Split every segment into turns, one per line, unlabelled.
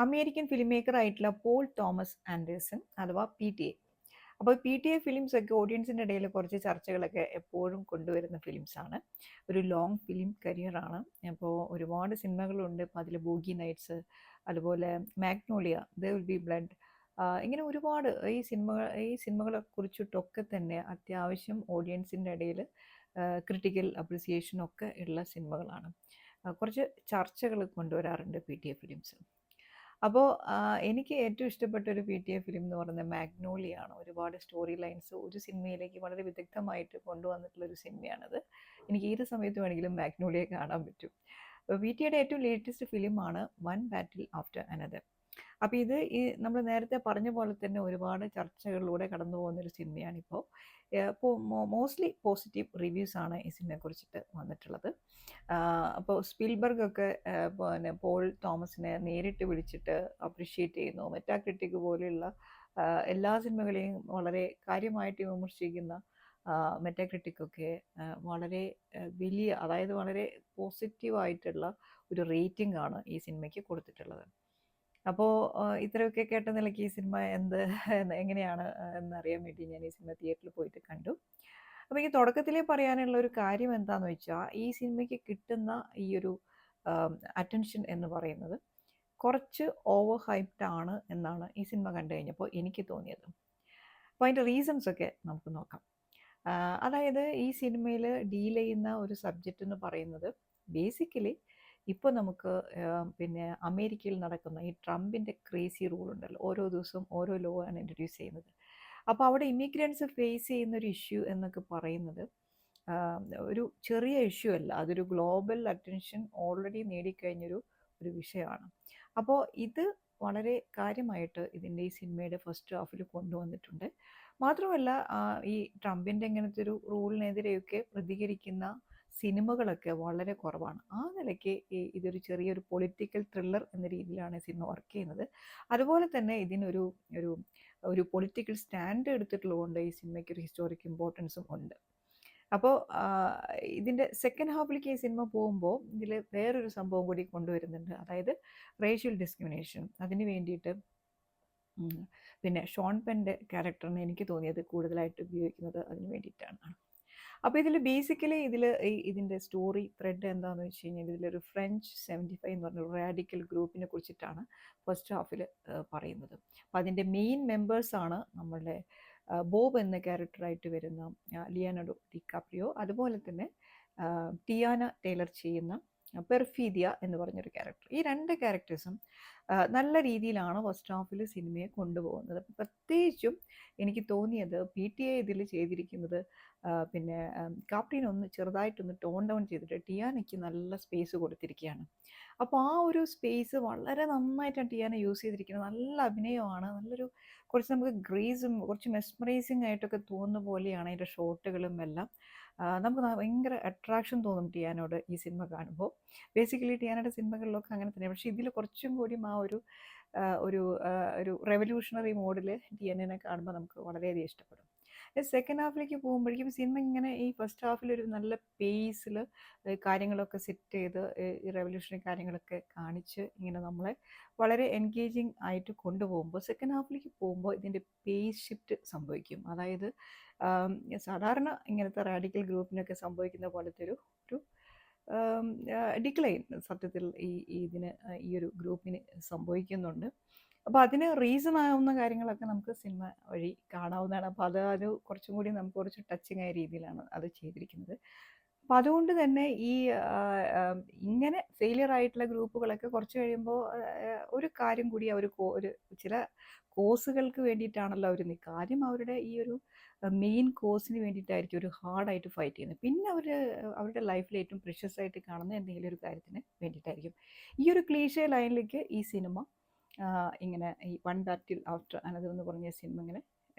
American film maker ആയിട്ടുള്ള Paul Thomas Anderson അഥവാ PTA. അപ്പോൾ PTA ഫിലിംസ് ഒക്കെ ഓഡിയൻസിൻ്റെ ഇടയിൽ കുറച്ച് ചർച്ചകളൊക്കെ എപ്പോഴും കൊണ്ടുവരുന്ന ഫിലിംസാണ്. ഒരു ലോങ് ഫിലിം കരിയറാണ്. അപ്പോൾ ഒരുപാട് സിനിമകളുണ്ട്. അപ്പോൾ അതിൽ ബൂഗി നൈറ്റ്സ്, അതുപോലെ മാഗ്നോളിയ, ദ വിൽ ബി ബ്ലഡ്, ഇങ്ങനെ ഒരുപാട് ഈ സിനിമകളെ കുറിച്ചിട്ടൊക്കെ തന്നെ അത്യാവശ്യം ഓഡിയൻസിൻ്റെ ഇടയിൽ ക്രിട്ടിക്കൽ അപ്രിസിയേഷനൊക്കെ ഉള്ള സിനിമകളാണ്. കുറച്ച് ചർച്ചകൾ കൊണ്ടുവരാറുണ്ട് PTA ഫിലിംസ്. അപ്പോൾ എനിക്ക് ഏറ്റവും ഇഷ്ടപ്പെട്ട ഒരു PTA ഫിലിം എന്ന് പറയുന്നത് മാഗ്നോളിയാണ്. ഒരുപാട് സ്റ്റോറി ലൈൻസ് ഒരു സിനിമയിലേക്ക് വളരെ വിദഗ്ധമായിട്ട് കൊണ്ടുവന്നിട്ടുള്ള ഒരു സിനിമയാണത്. എനിക്ക് ഏത് സമയത്ത് വേണമെങ്കിലും മാഗ്നോളിയ കാണാൻ പറ്റും. PTAയുടെ ഏറ്റവും ലേറ്റസ്റ്റ് ഫിലിമാണ് വൺ ബാറ്റിൽ ആഫ്റ്റർ അനദർ. അപ്പോൾ ഇത് നമ്മൾ നേരത്തെ പറഞ്ഞ പോലെ തന്നെ ഒരുപാട് ചർച്ചകളിലൂടെ കടന്നു പോകുന്നൊരു സിനിമയാണിപ്പോൾ. ഇപ്പോൾ മോസ്റ്റ്ലി പോസിറ്റീവ് റിവ്യൂസ് ആണ് ഈ സിനിമയെക്കുറിച്ചിട്ട് വന്നിട്ടുള്ളത്. അപ്പോൾ സ്പീൽബർഗ് ഒക്കെ പിന്നെ പോൾ തോമസിനെ നേരിട്ട് വിളിച്ചിട്ട് അപ്രിഷ്യേറ്റ് ചെയ്യുന്നു. മെറ്റാക്രിറ്റിക് പോലെയുള്ള എല്ലാ സിനിമകളെയും വളരെ കാര്യമായിട്ട് വിമർശിക്കുന്ന മെറ്റാക്രിറ്റിക്കൊക്കെ വളരെ വലിയ, അതായത് വളരെ പോസിറ്റീവായിട്ടുള്ള ഒരു റേറ്റിംഗ് ആണ് ഈ സിനിമയ്ക്ക് കൊടുത്തിട്ടുള്ളത്. അപ്പോൾ ഇത്രയൊക്കെ കേട്ട നിലയ്ക്ക് ഈ സിനിമ എങ്ങനെയാണ് എന്നറിയാൻ വേണ്ടി ഞാൻ ഈ സിനിമ തിയേറ്ററിൽ പോയിട്ട് കണ്ടു. അപ്പോൾ എനിക്ക് തുടക്കത്തിലേ പറയാനുള്ള ഒരു കാര്യം എന്താണെന്ന് വെച്ചാൽ, ഈ സിനിമയ്ക്ക് കിട്ടുന്ന ഈ ഒരു അറ്റൻഷൻ എന്ന് പറയുന്നത് കുറച്ച് ഓവർ ഹൈപ്ഡ് ആണ് എന്നാണ് ഈ സിനിമ കണ്ടു കഴിഞ്ഞപ്പോൾ എനിക്ക് തോന്നിയത്. അപ്പോൾ അതിൻ്റെ റീസൺസ് ഒക്കെ നമുക്ക് നോക്കാം. അതായത് ഈ സിനിമയിൽ ഡീൽ ചെയ്യുന്ന ഒരു സബ്ജക്റ്റ് എന്ന് പറയുന്നത് ബേസിക്കലി ഇപ്പോൾ നമുക്ക് പിന്നെ അമേരിക്കയിൽ നടക്കുന്ന ഈ ട്രംപിൻ്റെ ക്രേസി റൂൾ ഉണ്ടല്ലോ, ഓരോ ദിവസവും ഓരോ ലോ ആണ് ഇൻട്രൊഡ്യൂസ് ചെയ്യുന്നത്. അപ്പോൾ അവിടെ ഇമിഗ്രൻസ് ഫേസ് ചെയ്യുന്ന ഒരു ഇഷ്യൂ എന്നൊക്കെ പറയുന്നത് ഒരു ചെറിയ ഇഷ്യൂ അല്ല, അതൊരു ഗ്ലോബൽ അറ്റൻഷൻ ഓൾറെഡി നേടിക്കഴിഞ്ഞൊരു ഒരു വിഷയമാണ്. അപ്പോൾ ഇത് വളരെ കാര്യമായിട്ട് ഇതിൻ്റെ ഈ സിനിമയുടെ ഫസ്റ്റ് ഹാഫിൽ കൊണ്ടുവന്നിട്ടുണ്ട്. മാത്രമല്ല ഈ ട്രംപിൻ്റെ ഇങ്ങനത്തെ ഒരു റൂളിനെതിരെയൊക്കെ പ്രതികരിക്കുന്ന സിനിമകളൊക്കെ വളരെ കുറവാണ്. ആ നിലയ്ക്ക് ഇതൊരു ചെറിയൊരു പൊളിറ്റിക്കൽ ത്രില്ലർ എന്ന രീതിയിലാണ് സിനിമ വർക്ക് ചെയ്യുന്നത്. അതുപോലെ തന്നെ ഇതിനൊരു ഒരു ഒരു പൊളിറ്റിക്കൽ സ്റ്റാൻഡ് എടുത്തിട്ടുള്ളതുകൊണ്ട് ഈ സിനിമയ്ക്ക് ഒരു ഹിസ്റ്റോറിക് ഇമ്പോർട്ടൻസും ഉണ്ട്. അപ്പോൾ ഇതിൻ്റെ സെക്കൻഡ് ഹാഫിലേക്ക് ഈ സിനിമ പോകുമ്പോൾ ഇതിൽ വേറൊരു സംഭവം കൂടി കൊണ്ടുവരുന്നുണ്ട്. അതായത് റേഷ്യൽ ഡിസ്ക്രിമിനേഷൻ. അതിന് വേണ്ടിയിട്ട് പിന്നെ ഷോൺ പെൻ്റെ ക്യാരക്ടറിനെ എനിക്ക് തോന്നിയത് കൂടുതലായിട്ട് ഉപയോഗിക്കുന്നത് അതിന് വേണ്ടിയിട്ടാണ്. അപ്പോൾ ഇതിൽ ബേസിക്കലി ഇതിൻ്റെ സ്റ്റോറി ത്രെഡ് എന്താണെന്ന് വെച്ച് കഴിഞ്ഞാൽ, ഇതിലൊരു ഫ്രഞ്ച് 75 എന്ന് പറഞ്ഞൊരു റാഡിക്കൽ ഗ്രൂപ്പിനെ കുറിച്ചിട്ടാണ് ഫസ്റ്റ് ഹാഫിൽ പറയുന്നത്. അപ്പോൾ അതിൻ്റെ മെയിൻ മെമ്പേഴ്സാണ് നമ്മളുടെ ബോബ് എന്ന ക്യാരക്ടറായിട്ട് വരുന്ന ലിയോനാർഡോ ഡികാപ്രിയോ, അതുപോലെ തന്നെ ടിയാന ടൈലർ ചെയ്യുന്ന പെർഫീദിയ എന്ന് പറഞ്ഞൊരു ക്യാരക്ടർ. ഈ രണ്ട് ക്യാരക്ടേഴ്സും നല്ല രീതിയിലാണ് ഫസ്റ്റ് ഹാഫിൽ സിനിമയെ കൊണ്ടുപോകുന്നത്. പ്രത്യേകിച്ചും എനിക്ക് തോന്നിയത് PTA ഇതിൽ ചെയ്തിരിക്കുന്നത് പിന്നെ കാപ്രീനൊന്ന് ചെറുതായിട്ടൊന്ന് ടോൺ ഡൗൺ ചെയ്തിട്ട് ടിയാനയ്ക്ക് നല്ല സ്പേസ് കൊടുത്തിരിക്കുകയാണ്. അപ്പോൾ ആ ഒരു സ്പേസ് വളരെ നന്നായിട്ടാണ് ടിയാന യൂസ് ചെയ്തിരിക്കുന്നത്. നല്ല അഭിനയമാണ്, നല്ലൊരു കുറച്ച് നമുക്ക് ഗ്രേസും കുറച്ച് മെസ്മറൈസിങ് ആയിട്ടൊക്കെ തോന്നുന്ന പോലെയാണ് അതിൻ്റെ ഷോട്ടുകളും എല്ലാം. നമുക്ക് ഭയങ്കര അട്രാക്ഷൻ തോന്നും ടിയാനോട് ഈ സിനിമ കാണുമ്പോൾ. ബേസിക്കലി ടിയാനയുടെ സിനിമകളിലൊക്കെ അങ്ങനെ തന്നെ, പക്ഷേ ഇതിൽ കുറച്ചും കൂടിയും ആ ഒരു റെവല്യൂഷണറി മോഡിൽ ടിയാനയെ കാണുമ്പോൾ നമുക്ക് വളരെയധികം ഇഷ്ടപ്പെടും. സെക്കൻഡ് ഹാഫിലേക്ക് പോകുമ്പോഴേക്കും സിനിമ ഇങ്ങനെ ഈ ഫസ്റ്റ് ഹാഫിലൊരു നല്ല പേസിൽ കാര്യങ്ങളൊക്കെ സെറ്റ് ചെയ്ത് ഈ റെവല്യൂഷണറി കാര്യങ്ങളൊക്കെ കാണിച്ച് ഇങ്ങനെ നമ്മളെ വളരെ എൻഗേജിങ് ആയിട്ട് കൊണ്ടുപോകുമ്പോൾ സെക്കൻഡ് ഹാഫിലേക്ക് പോകുമ്പോൾ ഇതിൻ്റെ പേസ് ഷിഫ്റ്റ് സംഭവിക്കും. അതായത് സാധാരണ ഇങ്ങനത്തെ റാഡിക്കൽ ഗ്രൂപ്പിനൊക്കെ സംഭവിക്കുന്ന പോലത്തെ ഒരു ഡിക്ലൈൻ സത്യത്തിൽ ഇതിന് ഈ ഒരു ഗ്രൂപ്പിന് സംഭവിക്കുന്നുണ്ട്. അപ്പോൾ അതിന് റീസൺ ആവുന്ന കാര്യങ്ങളൊക്കെ നമുക്ക് സിനിമ വഴി കാണാവുന്നതാണ്. അപ്പോൾ അത് കുറച്ചും കൂടി നമുക്ക് കുറച്ച് ടച്ചിങ് ആയ രീതിയിലാണ് അത് ചെയ്തിരിക്കുന്നത്. അപ്പോൾ അതുകൊണ്ട് തന്നെ ഇങ്ങനെ ഫെയിലിയർ ആയിട്ടുള്ള ഗ്രൂപ്പുകളൊക്കെ കുറച്ച് കഴിയുമ്പോൾ ഒരു കാര്യം കൂടി ഒരു ചില കോസുകൾക്ക് വേണ്ടിയിട്ടാണല്ലോ അവർ നിൽക്കുക. ആദ്യം അവരുടെ ഈ ഒരു മെയിൻ കോസിന് വേണ്ടിയിട്ടായിരിക്കും ഒരു ഹാർഡായിട്ട് ഫൈറ്റ് ചെയ്യുന്നത്. പിന്നെ അവരുടെ ലൈഫിൽ ഏറ്റവും പ്രഷ്യസ് ആയിട്ട് കാണുന്ന എന്തെങ്കിലും ഒരു കാര്യത്തിന് വേണ്ടിയിട്ടായിരിക്കും. ഈ ഒരു ക്ലീഷേ ലൈനിലേക്ക് ഈ സിനിമ ഇങ്ങനെ ഈ വൺ ബാറ്റിൽ ആഫ്റ്റർ അനദർ എന്ന് പറഞ്ഞ സിനിമ ഇങ്ങനെ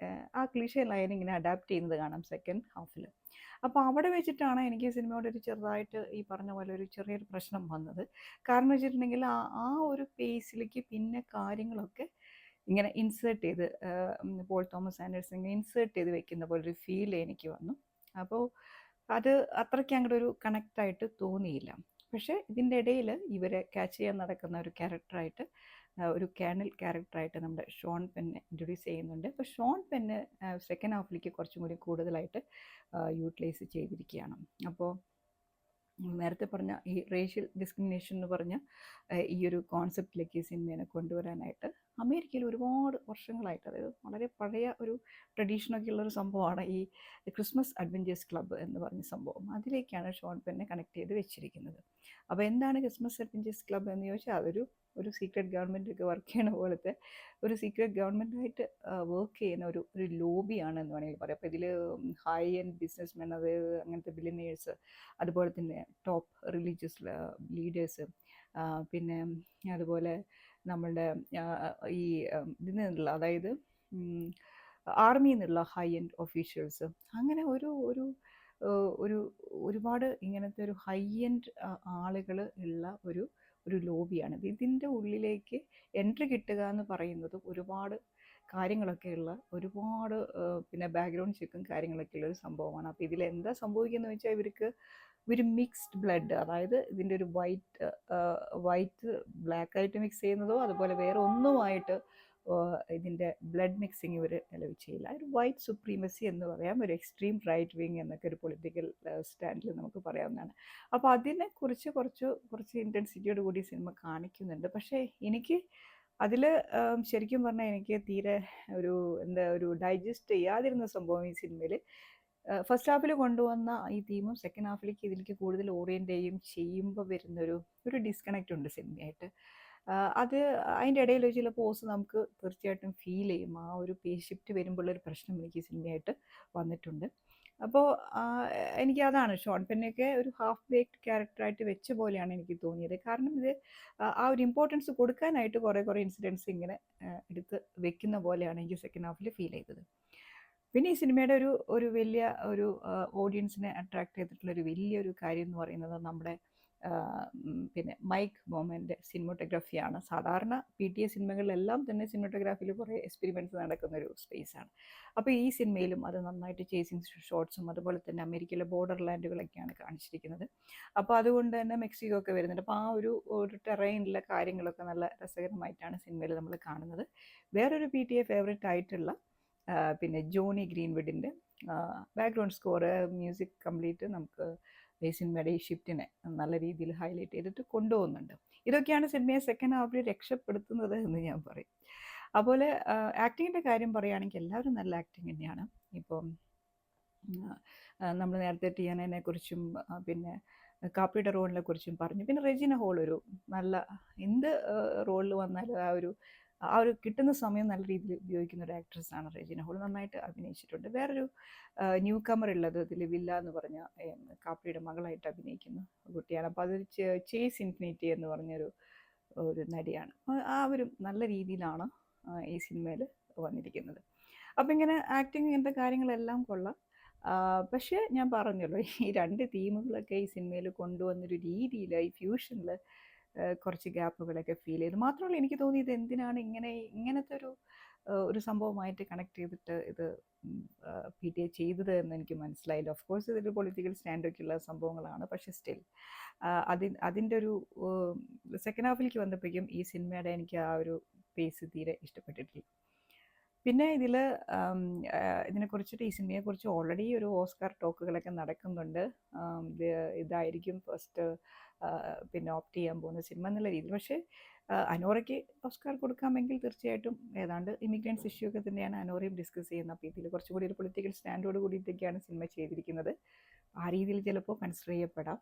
ആ ക്ലീഷേ ലൈൻ ഇങ്ങനെ അഡാപ്റ്റ് ചെയ്യുന്നത് കാണാം സെക്കൻഡ് ഹാഫിൽ. അപ്പോൾ അവിടെ വെച്ചിട്ടാണ് എനിക്ക് സിനിമയോട് ഒരു ചെറുതായിട്ട് ഈ പറഞ്ഞ പോലെ ഒരു ചെറിയൊരു പ്രശ്നം വന്നത്. കാരണം വെച്ചിട്ടുണ്ടെങ്കിൽ ആ ഒരു പേസിലേക്ക് പിന്നെ കാര്യങ്ങളൊക്കെ ഇങ്ങനെ ഇൻസേർട്ട് ചെയ്ത് പോൾ തോമസ് ആൻഡേഴ്സൺ ഇങ്ങനെ ഇൻസേർട്ട് ചെയ്ത് വെക്കുന്ന പോലൊരു ഫീൽ എനിക്ക് വന്നു. അപ്പോൾ അത് അത്രയ്ക്ക് അങ്ങോട്ട് ഒരു കണക്റ്റായിട്ട് തോന്നിയില്ല. പക്ഷേ ഇതിൻ്റെ ഇടയിൽ ഇവരെ ക്യാച്ച് ചെയ്യാൻ നടക്കുന്ന ഒരു ക്യാരക്ടറായിട്ട് ഒരു കേണൽ ക്യാരക്ടറായിട്ട് നമ്മുടെ ഷോൺ പെന്നെ ഇൻട്രൊഡ്യൂസ് ചെയ്യുന്നുണ്ട്. അപ്പോൾ ഷോൺ പെന്ന് സെക്കൻഡ് ഹാഫിലേക്ക് കുറച്ചും കൂടി കൂടുതലായിട്ട് യൂട്ടിലൈസ് ചെയ്തിരിക്കുകയാണ്. അപ്പോൾ നേരത്തെ പറഞ്ഞ ഈ റേഷ്യൽ ഡിസ്ക്രിമിനേഷൻ എന്ന് പറഞ്ഞ ഈ ഒരു കോൺസെപ്റ്റിലേക്ക് ഈ സിനിമേനെ കൊണ്ടുവരാനായിട്ട് അമേരിക്കയിൽ ഒരുപാട് വർഷങ്ങളായിട്ട്, അതായത് വളരെ പഴയ ഒരു ട്രഡീഷനൊക്കെ ഉള്ളൊരു സംഭവമാണ് ഈ ക്രിസ്മസ് അഡ്വഞ്ചേഴ്സ് ക്ലബ്ബ് എന്ന് പറഞ്ഞ സംഭവം. അതിലേക്കാണ് ഷോൺ പെന്നെ കണക്ട് ചെയ്ത് വെച്ചിരിക്കുന്നത്. അപ്പോൾ എന്താണ് ക്രിസ്മസ് അഡ്വഞ്ചേഴ്സ് ക്ലബ്ബ് എന്ന് ചോദിച്ചാൽ ഒരു സീക്രട്ട് ഗവൺമെൻറ്റൊക്കെ വർക്ക് ചെയ്യണ പോലത്തെ ഒരു സീക്രട്ട് ഗവൺമെൻറ്റായിട്ട് വർക്ക് ചെയ്യുന്ന ഒരു ലോബിയാണ് എന്ന് വേണമെങ്കിൽ പറയാം. അപ്പോൾ ഇതിൽ ഹൈ എൻഡ് ബിസിനസ്മെൻ, അതായത് അങ്ങനത്തെ ബില്യനേഴ്സ്, അതുപോലെ തന്നെ ടോപ്പ് റിലീജിയസ് ലീഡേഴ്സ്, പിന്നെ അതുപോലെ നമ്മളുടെ ഈ ഇതിൽ നിന്നുള്ള, അതായത് ആർമിയിൽ നിന്നുള്ള ഹൈ എൻഡ് ഒഫീഷ്യൽസ്, അങ്ങനെ ഒരു ഒരു ഒരു ഒരുപാട് ഇങ്ങനത്തെ ഒരു ഹൈ എൻഡ് ആളുകൾ ഉള്ള ഒരു ലോബിയാണിത്. ഇതിൻ്റെ ഉള്ളിലേക്ക് എൻട്രി കിട്ടുക എന്ന് പറയുന്നത് ഒരുപാട് കാര്യങ്ങളൊക്കെയുള്ള, ഒരുപാട് പിന്നെ ബാക്ക്ഗ്രൗണ്ട് ചെക്കും കാര്യങ്ങളൊക്കെ ഉള്ള ഒരു സംഭവമാണ്. അപ്പോൾ ഇതിൽ എന്താ സംഭവിക്കുന്നത് വെച്ചാൽ ഇവർക്ക് ഒരു മിക്സ്ഡ് ബ്ലഡ്, അതായത് ഇതിൻ്റെ ഒരു വൈറ്റ് ബ്ലാക്കായിട്ട് മിക്സ് ചെയ്യുന്നതോ അതുപോലെ വേറെ ഒന്നുമായിട്ട് ഇതിൻ്റെ ബ്ലഡ് മിക്സിങ് ഇവർ അലവ് ചെയ്യില്ല. ഒരു വൈറ്റ് സുപ്രീമസി എന്ന് പറയാം, ഒരു എക്സ്ട്രീം റൈറ്റ് വിങ് എന്നൊക്കെ ഒരു പൊളിറ്റിക്കൽ സ്റ്റാൻഡിൽ നമുക്ക് പറയാവുന്നതാണ്. അപ്പോൾ അതിനെക്കുറിച്ച് കുറച്ച് ഇൻറ്റൻസിറ്റിയോട് കൂടി സിനിമ കാണിക്കുന്നുണ്ട്. പക്ഷേ എനിക്ക് അതിൽ ശരിക്കും പറഞ്ഞാൽ എനിക്ക് തീരെ ഒരു ഡൈജസ്റ്റ് ചെയ്യാതിരുന്ന സംഭവം ഈ സിനിമയിൽ ഫസ്റ്റ് ഹാഫിൽ കൊണ്ടുവന്ന ഈ തീമും സെക്കൻഡ് ഹാഫിലേക്ക് ഇതിലേക്ക് കൂടുതൽ ഓറിയൻ്റ് ചെയ്യുമ്പോൾ വരുന്നൊരു ഡിസ്കണക്റ്റ് ഉണ്ട് സിനിമയായിട്ട്. അത് അതിൻ്റെ ഇടയിൽ ചില പോസ് നമുക്ക് തീർച്ചയായിട്ടും ഫീൽ ചെയ്യും. ആ ഒരു പേസ് ഷിഫ്റ്റ് വരുമ്പോഴുള്ളൊരു പ്രശ്നം എനിക്ക് സിനിമയായിട്ട് വന്നിട്ടുണ്ട്. അപ്പോൾ എനിക്കതാണ് ഷോൺ പെന്നെയൊക്കെ ഒരു ഹാഫ് ബേക്ഡ് ക്യാരക്ടറായിട്ട് വെച്ച പോലെയാണ് എനിക്ക് തോന്നിയത്. കാരണം ഇത് ആ ഒരു ഇമ്പോർട്ടൻസ് കൊടുക്കാനായിട്ട് കുറേ ഇൻസിഡൻസ് ഇങ്ങനെ എടുത്ത് വെക്കുന്ന പോലെയാണ് എനിക്ക് സെക്കൻഡ് ഹാഫിൽ ഫീൽ ചെയ്തത്. പിന്നെ ഈ സിനിമയുടെ ഒരു വലിയ ഓഡിയൻസിനെ അട്രാക്ട് ചെയ്തിട്ടുള്ളൊരു വലിയൊരു കാര്യം എന്ന് പറയുന്നത് നമ്മുടെ പിന്നെ മൈക്ക് ബോമൻ്റെ സിനിമോട്ടോഗ്രാഫിയാണ്. സാധാരണ PTA സിനിമകളിലെല്ലാം തന്നെ സിനിമോട്ടോഗ്രാഫിയിൽ കുറേ എക്സ്പെരിമെൻറ്റ്സ് നടക്കുന്നൊരു സ്പേസാണ്. അപ്പോൾ ഈ സിനിമയിലും അത് നന്നായിട്ട് ചേസിങ് ഷോട്ട്സും അതുപോലെ തന്നെ അമേരിക്കയിലെ ബോർഡർ ലാൻഡുകളൊക്കെയാണ് കാണിച്ചിരിക്കുന്നത്. അപ്പോൾ അതുകൊണ്ട് തന്നെ മെക്സിക്കോ ഒക്കെ വരുന്നുണ്ട്. അപ്പോൾ ആ ഒരു ടെറൈനിലെ കാര്യങ്ങളൊക്കെ നല്ല രസകരമായിട്ടാണ് സിനിമയിൽ നമ്മൾ കാണുന്നത്. വേറൊരു PTA ഫേവറേറ്റ് ആയിട്ടുള്ള പിന്നെ ജോണി ഗ്രീൻവുഡിൻ്റെ ബാക്ക്ഗ്രൗണ്ട് സ്കോറ്, മ്യൂസിക് കംപ്ലീറ്റ് നമുക്ക് ഈ സിനിമയുടെ ഈ ഷിഫ്റ്റിനെ നല്ല രീതിയിൽ ഹൈലൈറ്റ് ചെയ്തിട്ട് കൊണ്ടുപോകുന്നുണ്ട്. ഇതൊക്കെയാണ് സിനിമയെ സെക്കൻഡ് ഹാഫിൽ രക്ഷപ്പെടുത്തുന്നത് എന്ന് ഞാൻ പറയും. അതുപോലെ ആക്ടിങ്ങിൻ്റെ കാര്യം പറയുകയാണെങ്കിൽ എല്ലാവരും നല്ല ആക്ടിങ് തന്നെയാണ്. ഇപ്പം നമ്മൾ നേരത്തെ ടിയാനയെ കുറിച്ചും പിന്നെ കാപ്രിയുടെ റോളിനെ കുറിച്ചും പറഞ്ഞു. പിന്നെ റെജിന ഹോൾ ഒരു നല്ല എന്ത് റോളിൽ വന്നാലും ആ ഒരു കിട്ടുന്ന സമയം നല്ല രീതിയിൽ ഉപയോഗിക്കുന്ന ഒരു ആക്ട്രസ്സാണ് റെജിന ഹോൾ. നന്നായിട്ട് അഭിനയിച്ചിട്ടുണ്ട്. വേറൊരു ന്യൂ കമർ ഉള്ളത് ഇതിൽ വില്ല എന്ന് പറഞ്ഞ കാപ്രിയുടെ മകളായിട്ട് അഭിനയിക്കുന്ന കുട്ടിയാണ്. അപ്പോൾ അത് ചേസ് ഇൻഫിനിറ്റി എന്ന് പറഞ്ഞൊരു നടിയാണ്. അവരും നല്ല രീതിയിലാണ് ഈ സിനിമയിൽ വന്നിരിക്കുന്നത്. അപ്പം ഇങ്ങനെ ആക്ടിങ് ഇങ്ങനത്തെ കാര്യങ്ങളെല്ലാം കൊള്ളാം. പക്ഷേ ഞാൻ പറഞ്ഞല്ലോ, ഈ രണ്ട് തീമുകളൊക്കെ ഈ സിനിമയിൽ കൊണ്ടുവന്നൊരു രീതിയിൽ, ഈ ഫ്യൂഷനിൽ കുറച്ച് ഗ്യാപ്പുകളൊക്കെ ഫീൽ ചെയ്തു. മാത്രമല്ല എനിക്ക് തോന്നിയത് എന്തിനാണ് ഇങ്ങനത്തെ ഒരു സംഭവമായിട്ട് കണക്ട് ചെയ്തിട്ട് ഇത് PTA ചെയ്തത് എന്ന് എനിക്ക് മനസ്സിലായില്ല. ഓഫ് കോഴ്സ് ഇതൊരു പൊളിറ്റിക്കൽ സ്റ്റാൻഡൊക്കെ ഉള്ള സംഭവങ്ങളാണ്. പക്ഷേ സ്റ്റിൽ അതിൻ്റെ ഒരു സെക്കൻഡ് ഹാഫിലേക്ക് വന്നപ്പോഴേക്കും ഈ സിനിമയുടെ എനിക്ക് ആ ഒരു പേസ് തീരെ ഇഷ്ടപ്പെട്ടിട്ടില്ല. പിന്നെ ഇതിനെക്കുറിച്ചിട്ട് ഈ സിനിമയെക്കുറിച്ച് ഓൾറെഡി ഒരു ഓസ്കാർ ടോക്കുകളൊക്കെ നടക്കുന്നുണ്ട്. ഇതായിരിക്കും ഫസ്റ്റ് പിന്നെ ഓപ്റ്റ് ചെയ്യാൻ പോകുന്ന സിനിമ എന്നുള്ള രീതിയിൽ. പക്ഷേ അനോറയ്ക്ക് ഓസ്കാർ കൊടുക്കാമെങ്കിൽ തീർച്ചയായിട്ടും ഏതാണ്ട് ഇമിഗ്രൻസ് ഇഷ്യൂ ഒക്കെ തന്നെയാണ് അനോറയും ഡിസ്കസ് ചെയ്യുന്നത്. അപ്പോൾ ഇതിൽ കുറച്ചുകൂടി ഒരു പൊളിറ്റിക്കൽ സ്റ്റാൻഡോട് കൂടിയിട്ടൊക്കെയാണ് സിനിമ ചെയ്തിരിക്കുന്നത്. ആ രീതിയിൽ ചിലപ്പോൾ കൺസിഡർ ചെയ്യപ്പെടാം.